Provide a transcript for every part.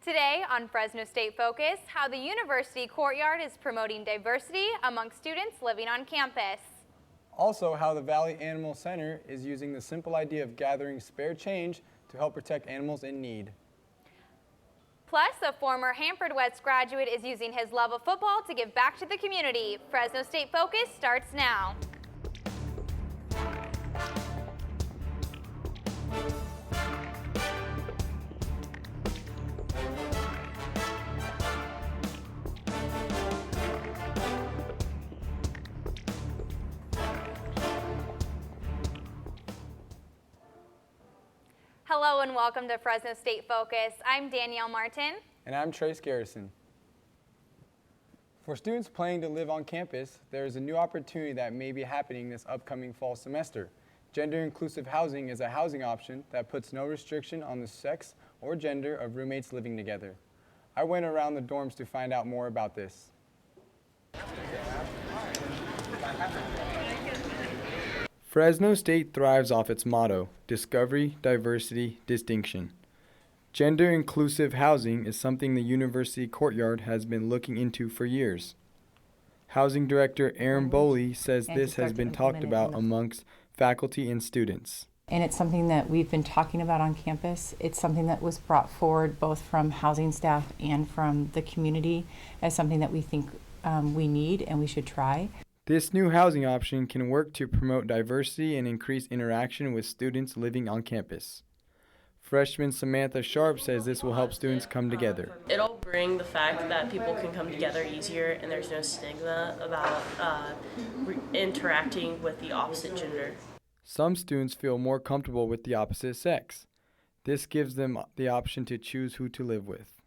Today on Fresno State Focus, how the university courtyard is promoting diversity among students living on campus. Also, how the Valley Animal Center is using the simple idea of gathering spare change to help protect animals in need. Plus, a former Hanford West graduate is using his love of football to give back to the community. Fresno State Focus starts now. Hello and welcome to Fresno State Focus. I'm Danielle Martin. And I'm Trace Garrison. For students planning to live on campus, there is a new opportunity that may be happening this upcoming fall semester. Gender-inclusive housing is a housing option that puts no restriction on the sex or gender of roommates living together. I went around the dorms to find out more about this. Fresno State thrives off its motto, discovery, diversity, distinction. Gender-inclusive housing is something the university courtyard has been looking into for years. Housing Director Aaron Boley says this has been talked about amongst faculty and students. And it's something that we've been talking about on campus. It's something that was brought forward both from housing staff and from the community as something that we think we need and we should try. This new housing option can work to promote diversity and increase interaction with students living on campus. Freshman Samantha Sharp says this will help students come together. It'll bring the fact that people can come together easier and there's no stigma about interacting with the opposite gender. Some students feel more comfortable with the opposite sex. This gives them the option to choose who to live with.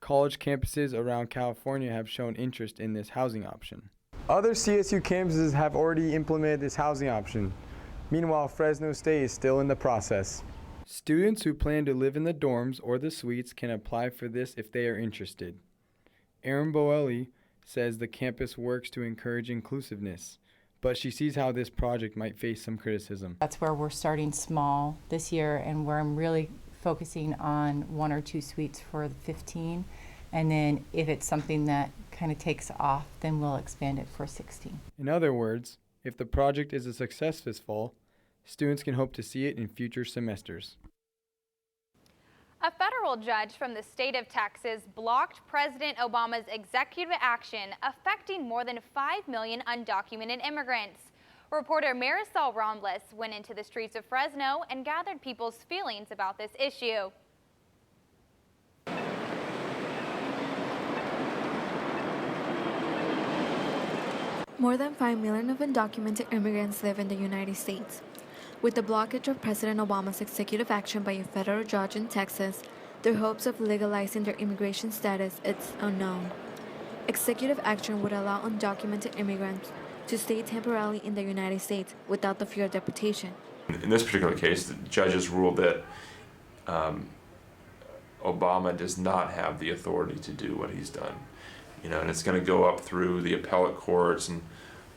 College campuses around California have shown interest in this housing option. Other CSU campuses have already implemented this housing option. Meanwhile, Fresno State is still in the process. Students who plan to live in the dorms or the suites can apply for this if they are interested. Aaron Boeli says the campus works to encourage inclusiveness, but she sees how this project might face some criticism. That's where we're starting small this year and where I'm really focusing on 1 or 2 suites for the 15. And then if it's something that kind of takes off, then we'll expand it for 16. In other words, if the project is a success this fall, students can hope to see it in future semesters. A federal judge from the state of Texas blocked President Obama's executive action affecting more than 5 million undocumented immigrants. Reporter Marisol Rombles went into the streets of Fresno and gathered people's feelings about this issue. More than 5 million of undocumented immigrants live in the United States. With the blockage of President Obama's executive action by a federal judge in Texas, their hopes of legalizing their immigration status is unknown. Executive action would allow undocumented immigrants to stay temporarily in the United States without the fear of deportation. In this particular case, the judges ruled that Obama does not have the authority to do what he's done. And it's going to go up through the appellate courts and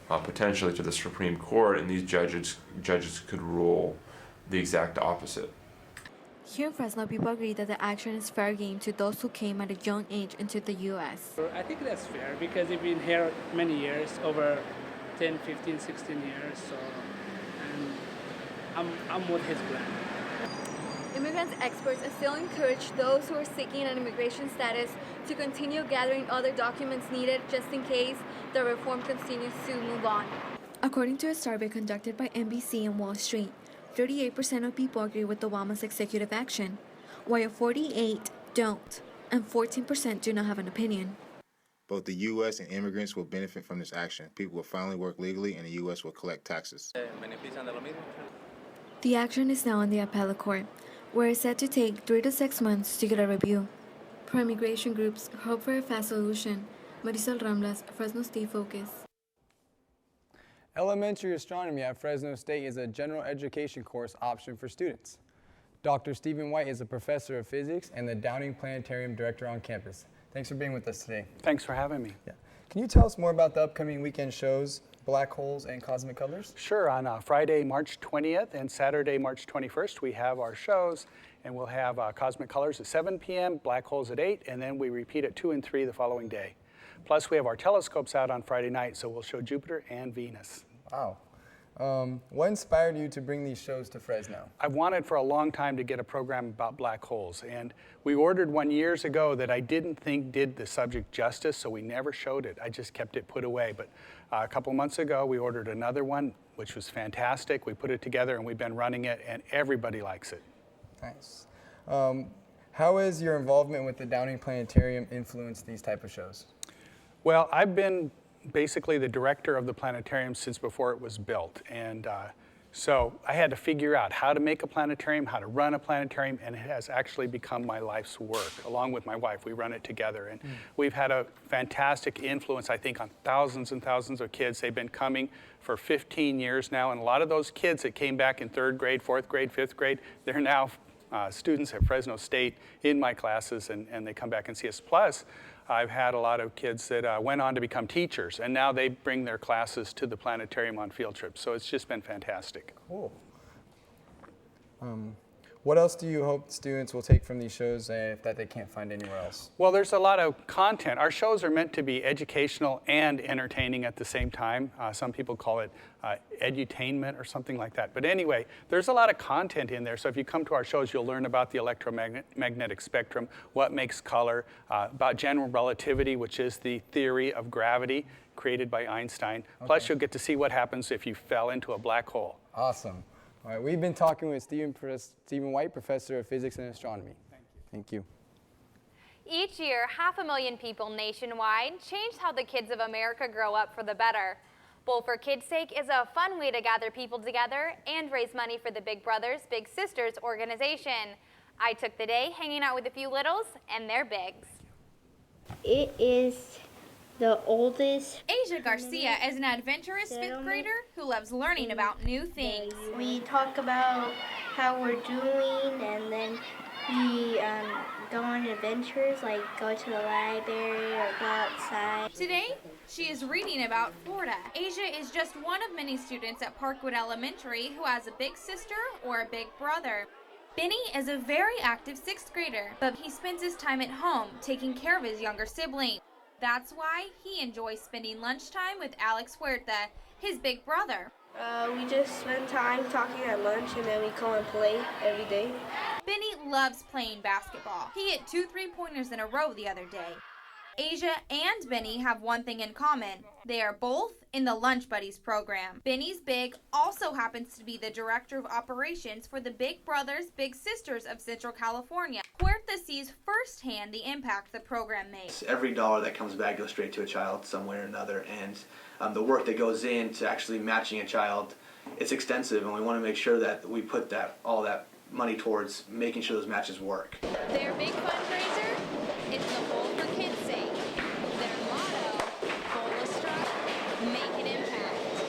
potentially to the Supreme Court, and these judges could rule the exact opposite. Here in Fresno, people agree that the action is fair game to those who came at a young age into the U.S. I think that's fair because they've been here many years, over 10, 15, 16 years, so and I'm with his plan. Immigrants experts still encourage those who are seeking an immigration status to continue gathering other documents needed just in case the reform continues to move on. According to a survey conducted by NBC and Wall Street, 38% of people agree with Obama's executive action, while 48% don't, and 14% do not have an opinion. Both the U.S. and immigrants will benefit from this action. People will finally work legally, and the U.S. will collect taxes. The action is now in the appellate court, where it's set to take 3 to 6 months to get a review. Pro-immigration groups hope for a fast solution. Marisol Ramblas, Fresno State Focus. Elementary astronomy at Fresno State is a general education course option for students. Dr. Stephen White is a professor of physics and the Downing Planetarium director on campus. Thanks for being with us today. Thanks for having me. Yeah. Can you tell us more about the upcoming weekend shows, black holes and cosmic colors? Sure. On Friday, March 20th and Saturday, March 21st, we have our shows, and we'll have cosmic colors at 7 p.m., black holes at 8, and then we repeat at 2 and 3 the following day. Plus, we have our telescopes out on Friday night, so we'll show Jupiter and Venus. Wow. What inspired you to bring these shows to Fresno? I've wanted for a long time to get a program about black holes, and we ordered one years ago that I didn't think did the subject justice, so we never showed it. I just kept it put away. But a couple months ago, we ordered another one, which was fantastic. We put it together, and we've been running it, and everybody likes it. Nice. How has your involvement with the Downing Planetarium influenced these type of shows? Well, I've been basically the director of the planetarium since before it was built. And so I had to figure out how to make a planetarium, how to run a planetarium, and it has actually become my life's work. Along with my wife, we run it together. And we've had a fantastic influence, I think, on thousands and thousands of kids. They've been coming for 15 years now. And a lot of those kids that came back in 3rd grade, 4th grade, 5th grade, they're now students at Fresno State in my classes, and they come back and see us. Plus, I've had a lot of kids that went on to become teachers, and now they bring their classes to the planetarium on field trips. So it's just been fantastic. Cool. What else do you hope students will take from these shows that they can't find anywhere else? Well, there's a lot of content. Our shows are meant to be educational and entertaining at the same time. Some people call it edutainment or something like that. But anyway, there's a lot of content in there. So if you come to our shows, you'll learn about the electromagnetic spectrum, what makes color, about general relativity, which is the theory of gravity created by Einstein. Okay. Plus, you'll get to see what happens if you fell into a black hole. Awesome. All right, we've been talking with Stephen White, Professor of Physics and Astronomy. Thank you. Each year, 500,000 people nationwide change how the kids of America grow up for the better. Bowl for Kids' Sake is a fun way to gather people together and raise money for the Big Brothers Big Sisters organization. I took the day hanging out with a few littles and their bigs. It is the oldest. Asia Garcia is an adventurous 5th grader who loves learning about new things. We talk about how we're doing, and then we go on adventures, like go to the library or go outside. Today, she is reading about Florida. Asia is just one of many students at Parkwood Elementary who has a big sister or a big brother. Benny is a very active 6th grader, but he spends his time at home taking care of his younger sibling. That's why he enjoys spending lunchtime with Alex Huerta, his big brother. We just spend time talking at lunch, and then we go and play every day. Benny loves playing basketball. He hit 2 3-pointers in a row the other day. Asia and Benny have one thing in common. They are both in the Lunch Buddies program. Benny's big also happens to be the director of operations for the Big Brothers Big Sisters of Central California. Huerta sees firsthand the impact the program makes. Every dollar that comes back goes straight to a child somewhere or another, and the work that goes into actually matching a child, it's extensive, and we want to make sure that we put all that money towards making sure those matches work. Their big fundraiser is the Bowl for Kids' Sake. Their motto, Bowl a Struck, make an impact.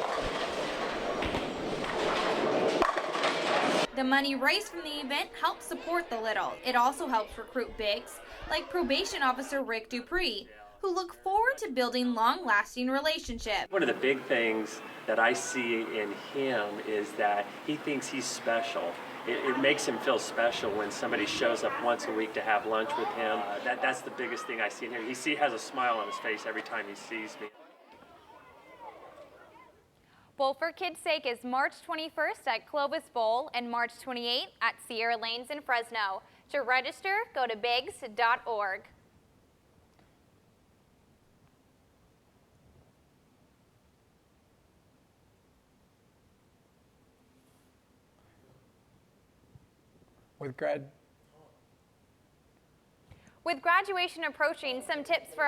The money raised from the event helps support the littles. It also helps recruit bigs like probation officer Rick Dupree, who look forward to building long-lasting relationships. One of the big things that I see in him is that he thinks he's special. It makes him feel special when somebody shows up once a week to have lunch with him. That's the biggest thing I see in him. He has a smile on his face every time he sees me. Bowl for Kids' Sake is March 21st at Clovis Bowl and March 28th at Sierra Lanes in Fresno. To register, go to bigs.org. With graduation approaching, some tips for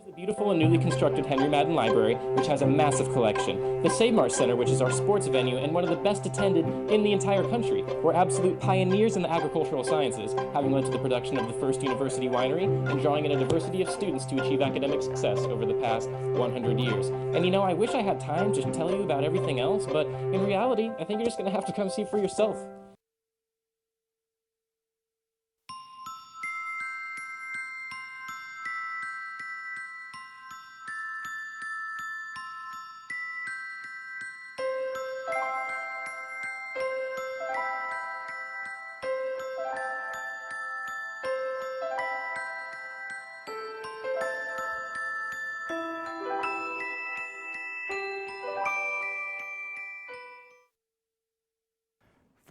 The beautiful and newly constructed Henry Madden Library, which has a massive collection. The Save Mart Center, which is our sports venue and one of the best attended in the entire country. We're absolute pioneers in the agricultural sciences, having led to the production of the first university winery and drawing in a diversity of students to achieve academic success over the past 100 years. And you know, I wish I had time to tell you about everything else, but in reality, I think you're just going to have to come see for yourself.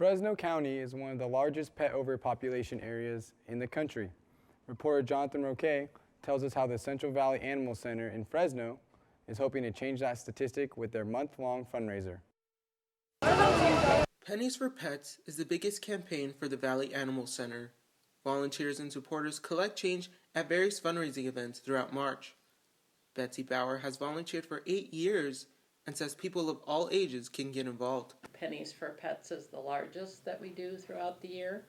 Fresno County is one of the largest pet overpopulation areas in the country. Reporter Jonathan Roque tells us how the Central Valley Animal Center in Fresno is hoping to change that statistic with their month-long fundraiser. Pennies for Pets is the biggest campaign for the Valley Animal Center. Volunteers and supporters collect change at various fundraising events throughout March. Betsy Bauer has volunteered for 8 years and says people of all ages can get involved. Pennies for Pets is the largest that we do throughout the year.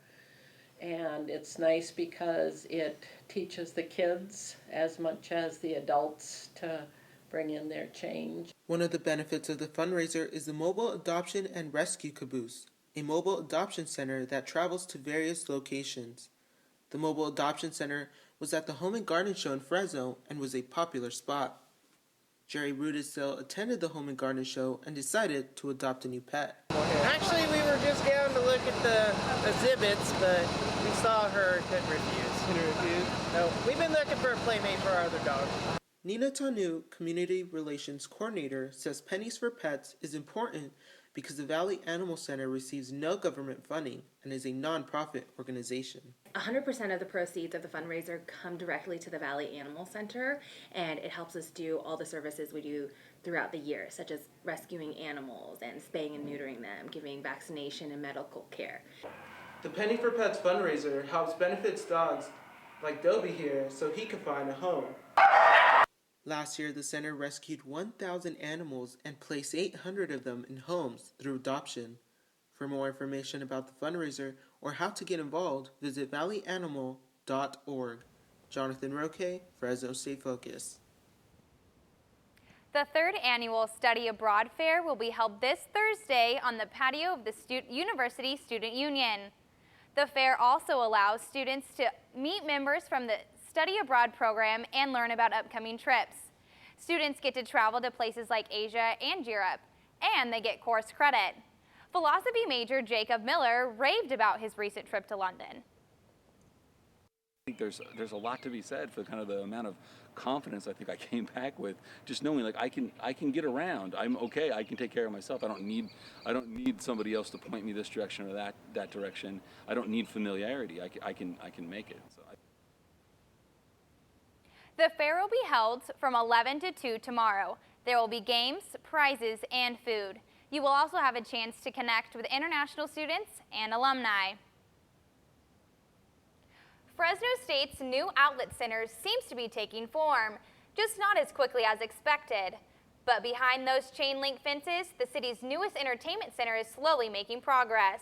And it's nice because it teaches the kids as much as the adults to bring in their change. One of the benefits of the fundraiser is the Mobile Adoption and Rescue Caboose, a mobile adoption center that travels to various locations. The Mobile Adoption Center was at the Home and Garden Show in Fresno and was a popular spot. Jerry Rudisill attended the Home and Garden Show and decided to adopt a new pet. Actually, we were just down to look at the exhibits, but we saw her, couldn't refuse. Couldn't refuse? No, we've been looking for a playmate for our other dog. Nina Tanu, Community Relations Coordinator, says Pennies for Pets is important because the Valley Animal Center receives no government funding and is a nonprofit organization. 100% of the proceeds of the fundraiser come directly to the Valley Animal Center, and it helps us do all the services we do throughout the year, such as rescuing animals and spaying and neutering them, giving vaccination and medical care. The Penny for Pets fundraiser helps benefits dogs like Dobie here so he can find a home. Last year, the center rescued 1,000 animals and placed 800 of them in homes through adoption. For more information about the fundraiser or how to get involved, visit valleyanimal.org. Jonathan Roque, Fresno State Focus. The third annual Study Abroad Fair will be held this Thursday on the patio of the University Student Union. The fair also allows students to meet members from the Study Abroad program and learn about upcoming trips. Students get to travel to places like Asia and Europe, and they get course credit. Philosophy major Jacob Miller raved about his recent trip to London. I think there's a lot to be said for kind of the amount of confidence I think I came back with, just knowing like I can get around. I'm okay. I can take care of myself. I don't need somebody else to point me this direction or that direction. I don't need familiarity. I can make it. So The fair will be held from 11 to 2 tomorrow. There will be games, prizes, and food. You will also have a chance to connect with international students and alumni. Fresno State's new outlet center seems to be taking form, just not as quickly as expected. But behind those chain link fences, the city's newest entertainment center is slowly making progress.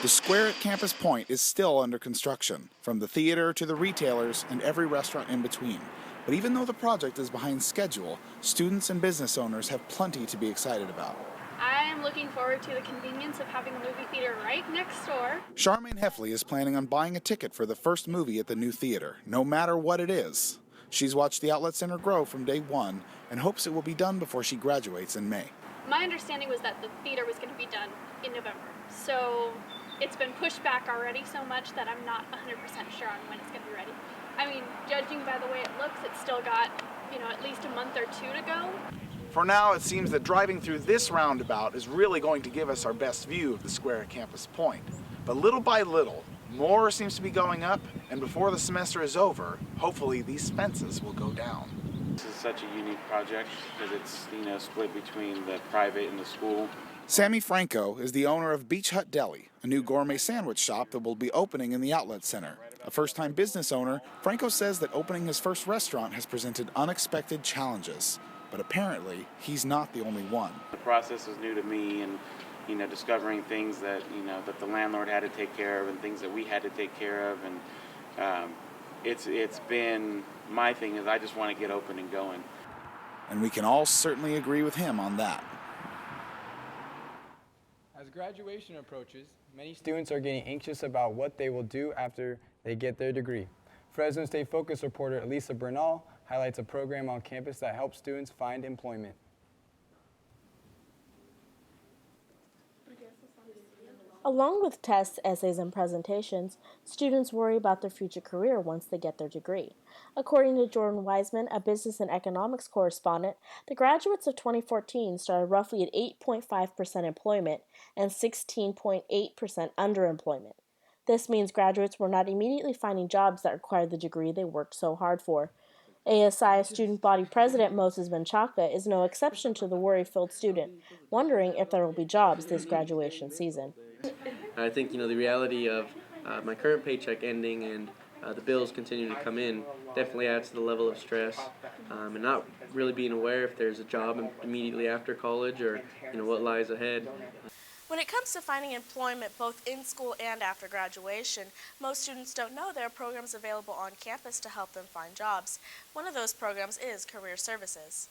The square at Campus Point is still under construction, from the theater to the retailers and every restaurant in between. But even though the project is behind schedule, students and business owners have plenty to be excited about. I am looking forward to the convenience of having a movie theater right next door. Charmaine Heffley is planning on buying a ticket for the first movie at the new theater, no matter what it is. She's watched the outlet center grow from day one and hopes it will be done before she graduates in May. My understanding was that the theater was going to be done in November, so it's been pushed back already so much that I'm not 100% sure on when it's going to be ready. I mean, judging by the way it looks, it's still got, at least a month or two to go. For now, it seems that driving through this roundabout is really going to give us our best view of the square at Campus Point. But little by little, more seems to be going up, and before the semester is over, hopefully these fences will go down. This is such a unique project because it's, split between the private and the school. Sammy Franco is the owner of Beach Hut Deli, a new gourmet sandwich shop that will be opening in the outlet center. A first-time business owner, Franco says that opening his first restaurant has presented unexpected challenges. But apparently, he's not the only one. The process is new to me, and discovering things that that the landlord had to take care of and things that we had to take care of, and it's been my thing is I just want to get open and going. And we can all certainly agree with him on that. As graduation approaches, many students are getting anxious about what they will do after they get their degree. Fresno State Focus reporter Elisa Bernal highlights a program on campus that helps students find employment. Along with tests, essays, and presentations, students worry about their future career once they get their degree. According to Jordan Wiseman, a business and economics correspondent, the graduates of 2014 started roughly at 8.5% employment and 16.8% underemployment. This means graduates were not immediately finding jobs that required the degree they worked so hard for. ASI student body president Moses Menchaca is no exception to the worry-filled student, wondering if there will be jobs this graduation season. I think, the reality of my current paycheck ending and the bills continuing to come in definitely adds to the level of stress, and not really being aware if there's a job immediately after college or, what lies ahead. When it comes to finding employment both in school and after graduation, most students don't know there are programs available on campus to help them find jobs. One of those programs is Career Services.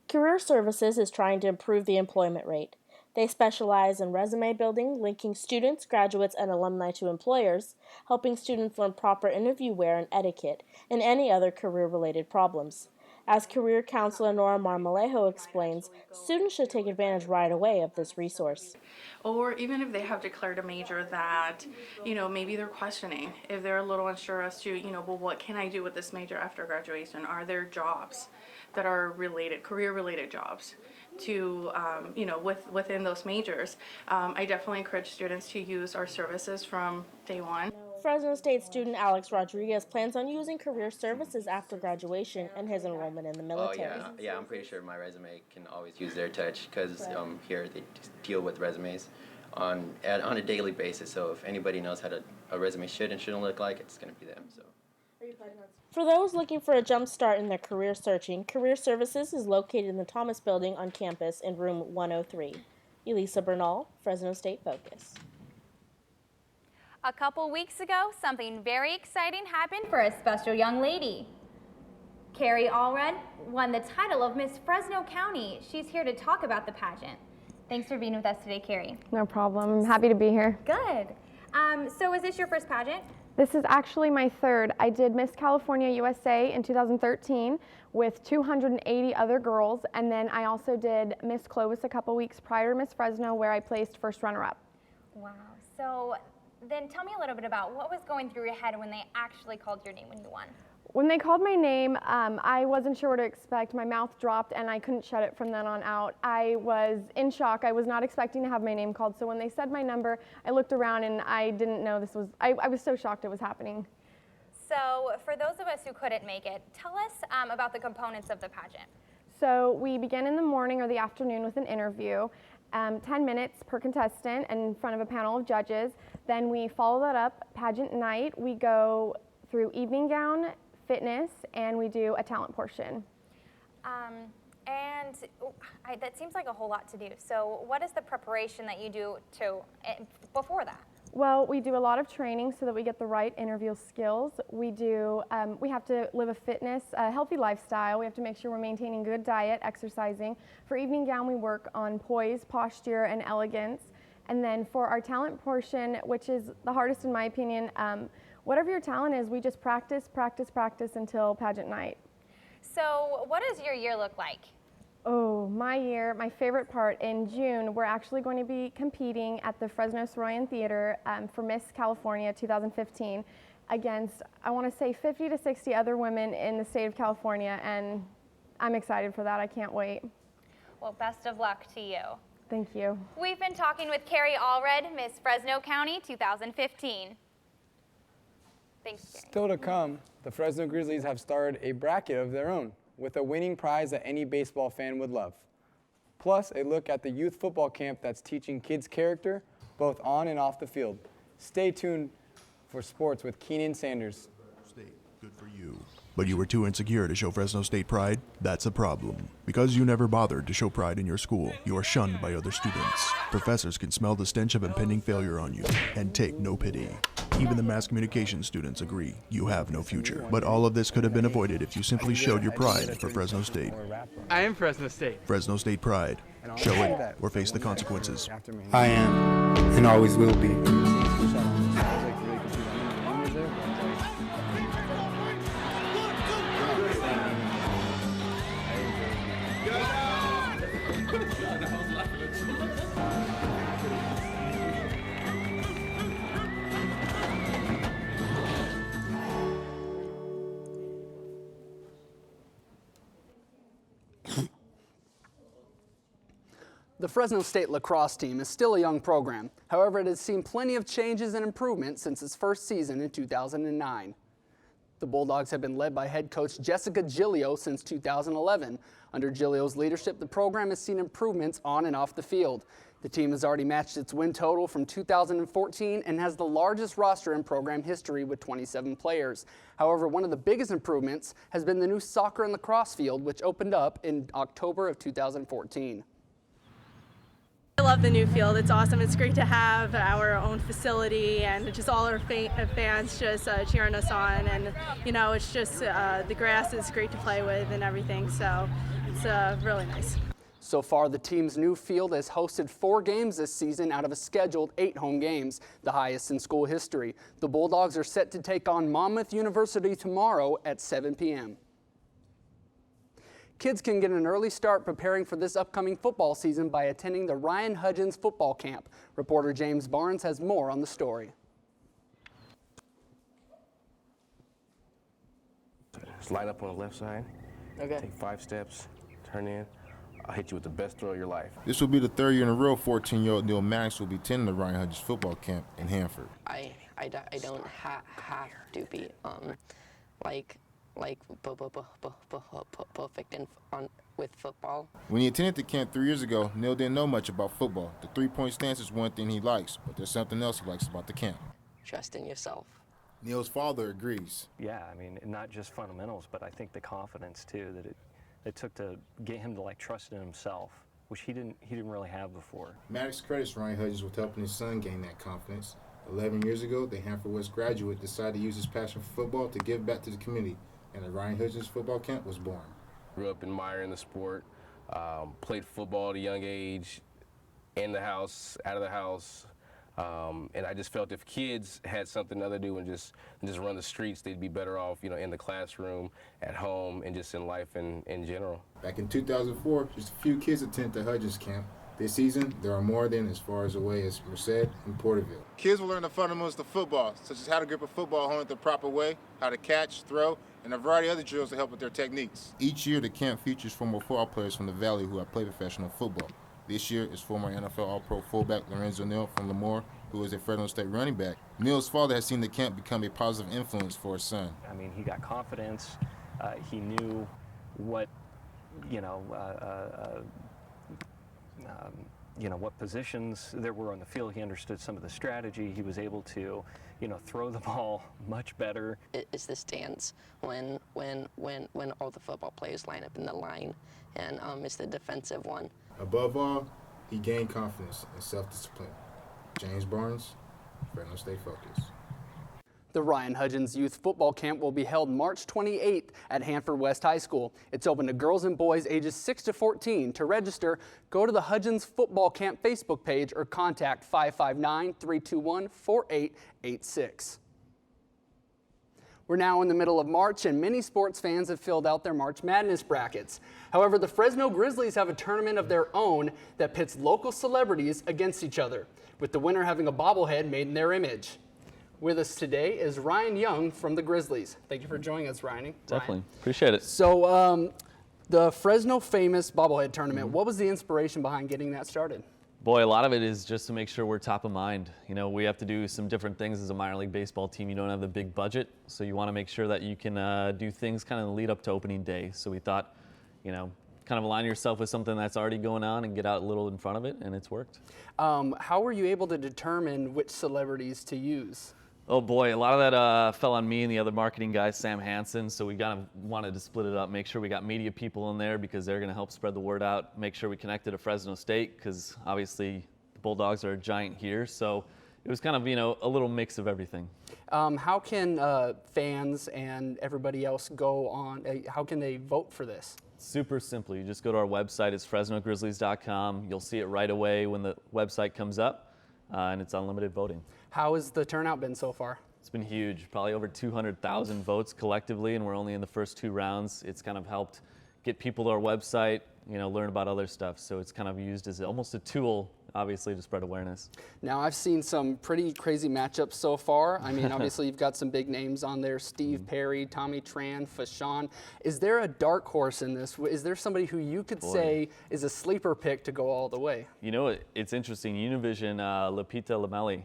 Career Services is trying to improve the employment rate. They specialize in resume building, linking students, graduates, and alumni to employers, helping students learn proper interview wear and etiquette, and any other career-related problems. As career counselor Nora Marmolejo explains, students should take advantage right away of this resource. Or even if they have declared a major that, maybe they're questioning, if they're a little unsure as to, well, what can I do with this major after graduation? Are there jobs that are related, career-related jobs to, within those majors? I definitely encourage students to use our services from day one. Fresno State student Alex Rodriguez plans on using Career Services after graduation and his enrollment in the military. Oh, yeah, I'm pretty sure my resume can always use their touch because here they deal with resumes on a daily basis. So if anybody knows how a resume should and shouldn't look like, it's going to be them. So. For those looking for a jump start in their career searching, Career Services is located in the Thomas Building on campus in room 103. Elisa Bernal, Fresno State Focus. A couple weeks ago, something very exciting happened for a special young lady. Carrie Allred won the title of Miss Fresno County. She's here to talk about the pageant. Thanks for being with us today, Carrie. No problem. I'm happy to be here. Good. So is this your first pageant? This is actually my third. I did Miss California USA in 2013 with 280 other girls, and then I also did Miss Clovis a couple weeks prior to Miss Fresno where I placed first runner-up. Wow. So then tell me a little bit about what was going through your head when they actually called your name when you won. When they called my name, I wasn't sure what to expect. My mouth dropped and I couldn't shut it from then on out. I was in shock. I was not expecting to have my name called. So when they said my number, I looked around and I didn't know this was, I was so shocked it was happening. So for those of us who couldn't make it, tell us about the components of the pageant. So we begin in the morning or the afternoon with an interview. 10 minutes per contestant and in front of a panel of judges. Then we follow that up, pageant night. We go through evening gown, fitness, and we do a talent portion. That seems like a whole lot to do. So what is the preparation that you do before that? Well, we do a lot of training so that we get the right interview skills. We have to live a healthy lifestyle. We have to make sure we're maintaining good diet, exercising. For evening gown, we work on poise, posture, and elegance. And then for our talent portion, which is the hardest in my opinion, whatever your talent is, we just practice, practice, practice until pageant night. So what does your year look like? Oh, my year, my favorite part, in June, we're actually going to be competing at the Fresno Soroyan Theater for Miss California 2015 against, I want to say, 50 to 60 other women in the state of California, and I'm excited for that. I can't wait. Well, best of luck to you. Thank you. We've been talking with Carrie Allred, Miss Fresno County 2015. Thanks, Carrie. Still to come, the Fresno Grizzlies have started a bracket of their own, with a winning prize that any baseball fan would love. Plus, a look at the youth football camp that's teaching kids character, both on and off the field. Stay tuned for sports with Keenan Sanders. State, good for you. But you were too insecure to show Fresno State pride? That's a problem. Because you never bothered to show pride in your school, you are shunned by other students. Professors can smell the stench of impending failure on you and take no pity. Even the mass communication students agree you have no future. But all of this could have been avoided if you simply showed your pride for Fresno State. I am Fresno State. Fresno State pride. Show it or face the consequences. I am and always will be. The Fresno State lacrosse team is still a young program. However, it has seen plenty of changes and improvements since its first season in 2009. The Bulldogs have been led by head coach Jessica Giglio since 2011. Under Giglio's leadership, the program has seen improvements on and off the field. The team has already matched its win total from 2014 and has the largest roster in program history with 27 players. However, one of the biggest improvements has been the new soccer and lacrosse field, which opened up in October of 2014. I love the new field. It's awesome. It's great to have our own facility and just all our fans just cheering us on. And, you know, it's just the grass is great to play with and everything. So it's really nice. So far, the team's new field has hosted 4 games this season out of a scheduled 8 home games, the highest in school history. The Bulldogs are set to take on Monmouth University tomorrow at 7 p.m. Kids can get an early start preparing for this upcoming football season by attending the Ryan Hudgens football camp. Reporter James Barnes has more on the story. Just line up on the left side. Okay. Take 5 steps, turn in. I'll hit you with the best throw of your life. This will be the 3rd year in a row 14-year-old Neil Maddox will be attending the Ryan Hudgens football camp in Hanford. I don't have to be perfect with football. When he attended the camp 3 years ago, Neil didn't know much about football. The 3-point stance is one thing he likes, but there's something else he likes about the camp. Trust in yourself. Neil's father agrees. Yeah, I mean, not just fundamentals, but I think the confidence too that it took to get him to trust in himself, which he didn't really have before. Maddox credits Ryan Hudgens with helping his son gain that confidence. 11 years ago, the Hanford West graduate decided to use his passion for football to give back to the community, and the Ryan Hudgens football camp was born. Grew up admiring the sport, played football at a young age, in the house, out of the house, and I just felt if kids had something other to do and just run the streets, they'd be better off, in the classroom, at home, and just in life in general. Back in 2004, just a few kids attended the Hudgens camp. This season, there are more than as far away as Merced and Porterville. Kids will learn the fundamentals of football, such as how to grip a football hone it the proper way, how to catch, throw, and a variety of other drills to help with their techniques. Each year, the camp features former football players from the Valley who have played professional football. This year is former NFL All-Pro fullback Lorenzo Neal from Lemoore, who is a Fresno State running back. Neal's father has seen the camp become a positive influence for his son. I mean, he got confidence. He knew what, what positions there were on the field. He understood some of the strategy. He was able to, throw the ball much better. It's the stance when all the football players line up in the line, and it's the defensive one. Above all, he gained confidence and self-discipline. James Barnes, Fresno State Focus. The Ryan Hudgens Youth Football Camp will be held March 28th at Hanford West High School. It's open to girls and boys ages 6 to 14. To register, go to the Hudgens Football Camp Facebook page or contact 559-321-4886. We're now in the middle of March, and many sports fans have filled out their March Madness brackets. However, the Fresno Grizzlies have a tournament of their own that pits local celebrities against each other, with the winner having a bobblehead made in their image. With us today is Ryan Young from the Grizzlies. Thank you for joining us, Ryan. Definitely. Appreciate it. So the Fresno famous bobblehead tournament, what was the inspiration behind getting that started? Boy, a lot of it is just to make sure we're top of mind. We have to do some different things as a minor league baseball team. You don't have the big budget, so you want to make sure that you can do things kind of lead up to opening day. So we thought, kind of align yourself with something that's already going on and get out a little in front of it, and it's worked. How were you able to determine which celebrities to use? Oh boy, a lot of that fell on me and the other marketing guy, Sam Hansen, so we kind of wanted to split it up, make sure we got media people in there because they're going to help spread the word out, make sure we connected to Fresno State because obviously the Bulldogs are a giant here, so it was kind of, a little mix of everything. How can fans and everybody else go on, how can they vote for this? Super simple. You just go to our website, it's FresnoGrizzlies.com. You'll see it right away when the website comes up, and it's unlimited voting. How has the turnout been so far? It's been huge, probably over 200,000 votes collectively, and we're only in the first 2 rounds. It's kind of helped get people to our website, learn about other stuff. So it's kind of used as almost a tool obviously to spread awareness. Now, I've seen some pretty crazy matchups so far. I mean, obviously you've got some big names on there, Steve Perry, Tommy Tran, Fashawn. Is there a dark horse in this? Is there somebody who you could say is a sleeper pick to go all the way? You know, it's interesting. Univision, Lupita Lamelli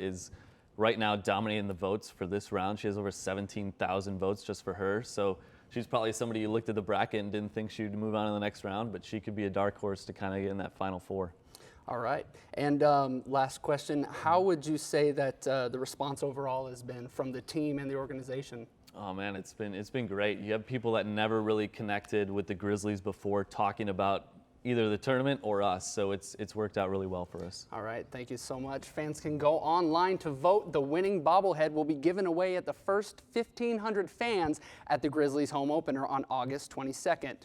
is right now dominating the votes for this round. She has over 17,000 votes just for her. So she's probably somebody you looked at the bracket and didn't think she'd move on in the next round, but she could be a dark horse to kind of get in that Final Four. All right. And last question, how would you say that the response overall has been from the team and the organization? Oh man, it's been great. You have people that never really connected with the Grizzlies before talking about either the tournament or us, so it's worked out really well for us. All right, thank you so much. Fans can go online to vote. The winning bobblehead will be given away at the first 1,500 fans at the Grizzlies home opener on August 22nd.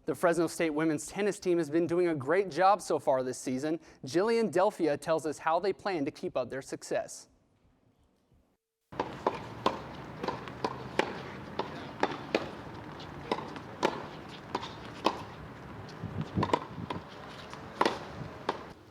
The Fresno State women's tennis team has been doing a great job so far this season. Jillian Delphia tells us how they plan to keep up their success.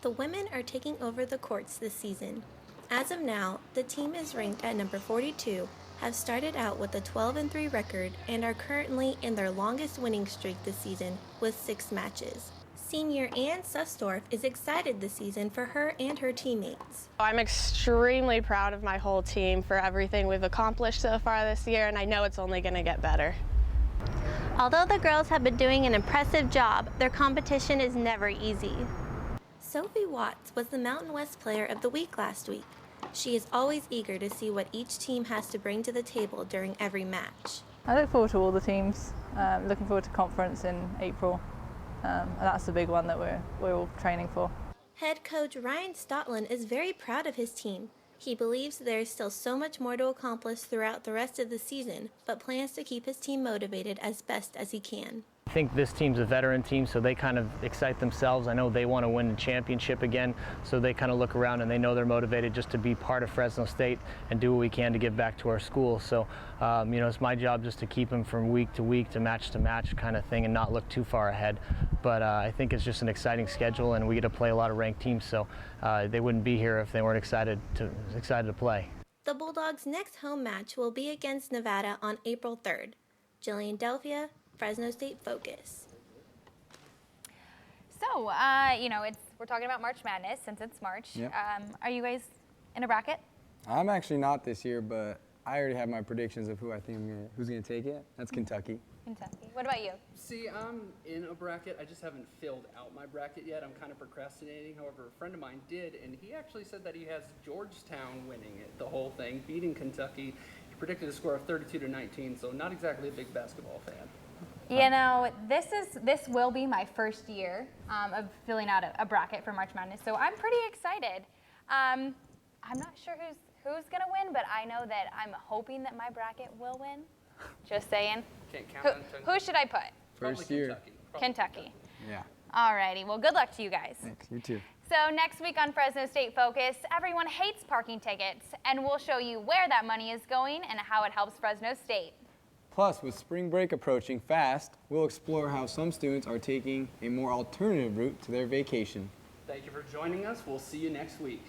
The women are taking over the courts this season. As of now, the team is ranked at number 42, have started out with a 12-3 record, and are currently in their longest winning streak this season with 6 matches. Senior Ann Susdorf is excited this season for her and her teammates. I'm extremely proud of my whole team for everything we've accomplished so far this year, and I know it's only going to get better. Although the girls have been doing an impressive job, their competition is never easy. Sophie Watts was the Mountain West Player of the Week last week. She is always eager to see what each team has to bring to the table during every match. I look forward to all the teams. Looking forward to conference in April. And that's the big one that we're all training for. Head coach Ryan Stotland is very proud of his team. He believes there is still so much more to accomplish throughout the rest of the season, but plans to keep his team motivated as best as he can. I think this team's a veteran team, so they kind of excite themselves. I know they want to win the championship again, so they kind of look around and they know they're motivated just to be part of Fresno State and do what we can to give back to our school. So, you know, it's my job just to keep them from week to week to match kind of thing and not look too far ahead. But I think it's just an exciting schedule, and we get to play a lot of ranked teams, so they wouldn't be here if they weren't excited to play. The Bulldogs' next home match will be against Nevada on April 3rd. Jillian Delphia, Fresno State Focus. So, you know, we're talking about March Madness since it's March. Yep. Are you guys in a bracket? I'm actually not this year, but I already have my predictions of who I think who's going to take it. That's Kentucky. Kentucky. What about you? See, I'm in a bracket. I just haven't filled out my bracket yet. I'm kind of procrastinating. However, a friend of mine did, and he actually said that he has Georgetown winning it, the whole thing, beating Kentucky. He predicted a score of 32-19, so not exactly a big basketball fan. You know, this will be my first year of filling out a bracket for March Madness, so I'm pretty excited. I'm not sure who's gonna win, but I know that I'm hoping that my bracket will win. Just saying. Can't count on who should I put? First year. Kentucky. Yeah. Alrighty. Well, good luck to you guys. Thanks. You too. So next week on Fresno State Focus, everyone hates parking tickets, and we'll show you where that money is going and how it helps Fresno State. Plus, with spring break approaching fast, we'll explore how some students are taking a more alternative route to their vacation. Thank you for joining us. We'll see you next week.